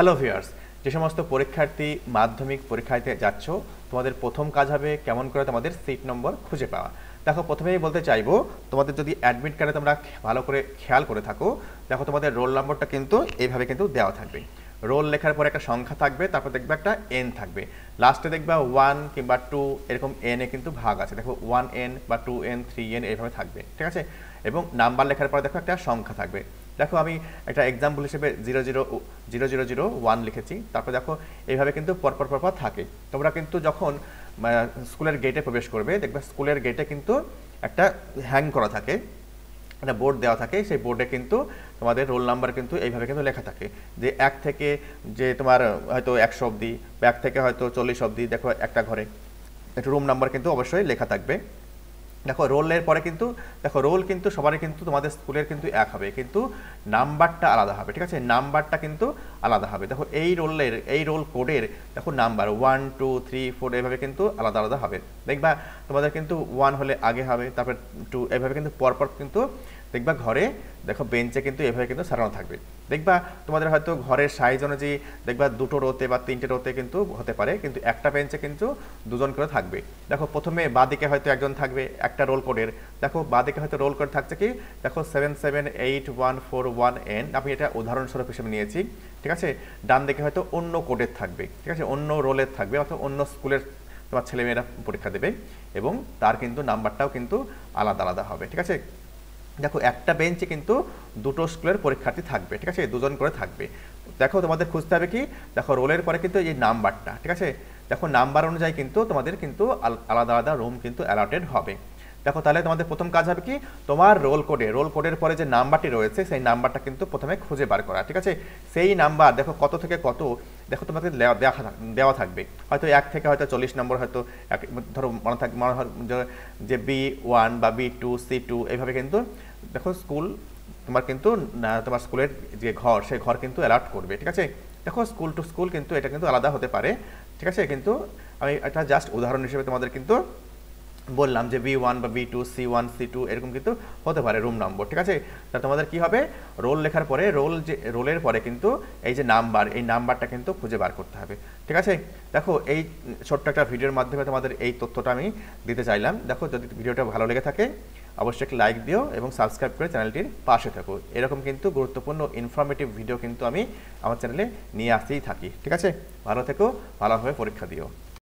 Hello viewers, যে সমস্ত পরীক্ষার্থী মাধ্যমিক পরীক্ষাতে যাচ্ছ, তোমাদের প্রথম কাজ হবে কেমন করে তোমাদের সিট নম্বর খুঁজে পাওয়া। দেখো, প্রথমেই বলতে চাইবো, তোমাদের যদি অ্যাডমিট কার্ডে তোমরা ভালো করে খেয়াল করে থাকো, দেখো তোমাদের রোল নম্বরটা কিন্তু এইভাবে কিন্তু দেওয়া থাকবে। রোল লেখার পরে একটা সংখ্যা থাকবে, তারপর দেখবে একটা এন থাকবে, লাস্টে দেখবে 1 কিংবা 2 এরকম এন এ কিন্তু ভাগ আছে। দেখো 1n বা 2n 3n এইভাবে থাকবে, ঠিক আছে। এবং নাম্বার লেখার পরে দেখো একটা সংখ্যা থাকবে। দেখো আমি একটা এক্সাম্পল হিসেবে 00001 লিখেছি। তারপর দেখো এইভাবে কিন্তু পরপর থাকে। তোমরা কিন্তু যখন স্কুলের গেটে প্রবেশ করবে, দেখবে স্কুলের গেটে কিন্তু একটা হ্যাং করা থাকে, একটা বোর্ড দেওয়া থাকে। সেই বোর্ডে কিন্তু তোমাদের রোল নাম্বার কিন্তু এইভাবে কিন্তু লেখা থাকে, যে 1 থেকে যে তোমার হয়তো 100 অবধি, 1 থেকে হয়তো 40 অবধি। দেখো একটা ঘরে একটা রুম নাম্বার কিন্তু অবশ্যই লেখা থাকবে। দেখো রোলের পরে কিন্তু দেখো রোল কিন্তু সবারই কিন্তু তোমাদের স্কুলের কিন্তু এক হবে, কিন্তু নাম্বারটা আলাদা হবে, ঠিক আছে। নাম্বারটা কিন্তু আলাদা হবে। দেখো এই রোল কোডের দেখো নাম্বার 1 2 3 4 এইভাবে কিন্তু আলাদা আলাদা হবে। দেখবা তোমাদের কিন্তু 1 হলে আগে হবে, তারপর 2 এইভাবে কিন্তু পরপর কিন্তু দেখবা ঘরে দেখো বেঞ্চে কিন্তু এভাবে কিন্তু সাজানো থাকবে। দেখবা তোমাদের হয়তো ঘরের সাইজ অনুযায়ী দেখবা 2টো রোতে বা 3টে রোতে কিন্তু হতে পারে, কিন্তু একটা বেঞ্চে কিন্তু 2জন করে থাকবে। দেখো প্রথমে বাঁদিকে হয়তো একজন থাকবে একটা রোল কোডের। দেখো বাঁদিকে হয়তো রোল কোড থাকছে কি, দেখো 778141N, আমি এটা উদাহরণস্বরূপ হিসেবে নিয়েছি, ঠিক আছে। ডান দিকে হয়তো অন্য কোডের থাকবে, ঠিক আছে, অন্য রোলের থাকবে, অথবা অন্য স্কুলের তোমার ছেলেমেয়েরা পরীক্ষা দেবে, এবং তার কিন্তু নাম্বারটাও কিন্তু আলাদা আলাদা হবে, ঠিক আছে। দেখো একটা বেঞ্চে কিন্তু 2টো স্কুলের পরীক্ষার্থী থাকবে, ঠিক আছে, 2জন করে থাকবে। দেখো তোমাদের খুঁজতে হবে কি, দেখো রোলের পরে কিন্তু এই নাম্বারটা, ঠিক আছে। দেখো নাম্বার অনুযায়ী কিন্তু তোমাদের কিন্তু আলাদা আলাদা রুম কিন্তু অ্যালটেড হবে। দেখো তাহলে তোমাদের প্রথম কাজ হবে কি, তোমার রোল কোডের পরে যে নাম্বারটি রয়েছে সেই নাম্বারটা কিন্তু প্রথমে খুঁজে বার করা, ঠিক আছে। সেই নাম্বার দেখো কত থেকে কত, দেখো তোমাকে দেওয়া থাকবে। হয়তো 1 থেকে হয়তো 40 নম্বর, হয়তো ধরো মনে হয় যে B1 বা B2 C2 এইভাবে কিন্তু দেখো স্কুল তোমার কিন্তু তোমার স্কুলের যে ঘর, সেই ঘর কিন্তু অ্যালার্ট করবে, ঠিক আছে। দেখো স্কুল টু স্কুল কিন্তু এটা কিন্তু আলাদা হতে পারে, ঠিক আছে। কিন্তু আমি একটা জাস্ট উদাহরণ হিসেবে তোমাদের কিন্তু বললাম যে B1 বা B2 C1 C2 এরকম কিন্তু হতে পারে রুম নম্বর, ঠিক আছে। তা তোমাদের কি হবে, রোল লেখার পরে রোলের পরে কিন্তু এই যে নাম্বার, এই নাম্বারটা কিন্তু খুঁজে বার করতে হবে, ঠিক আছে। দেখো এই ছোট্ট একটা ভিডিওর মাধ্যমে তোমাদের এই তথ্যটা আমি দিতে চাইলাম। দেখো যদি ভিডিওটা ভালো লেগে থাকে অবশ্যই একটা লাইক দিও এবং সাবস্ক্রাইব করে চ্যানেলটির পাশে থাকো। এরকম কিন্তু গুরুত্বপূর্ণ ইনফরমেটিভ ভিডিও কিন্তু আমি আমার চ্যানেলে নিয়ে আসতেই থাকি, ঠিক আছে। ভালো থেকো, ভালোভাবে পরীক্ষা দিও।